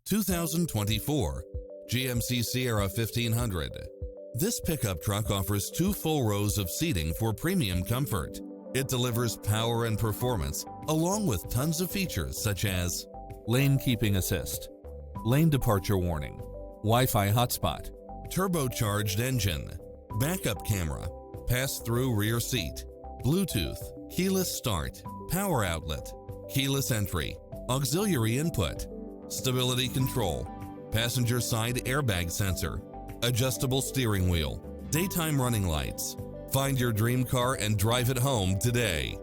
2024 GMC Sierra 1500. This pickup truck offers 2 full rows of seating for premium comfort. It delivers power and performance along with tons of features such as lane keeping assist, lane departure warning, Wi-Fi hotspot, turbocharged engine, backup camera, pass-through rear seat, Bluetooth, keyless start, power outlet, keyless entry, auxiliary input, stability control, passenger side airbag sensor, adjustable steering wheel, daytime running lights. Find your dream car and drive it home today.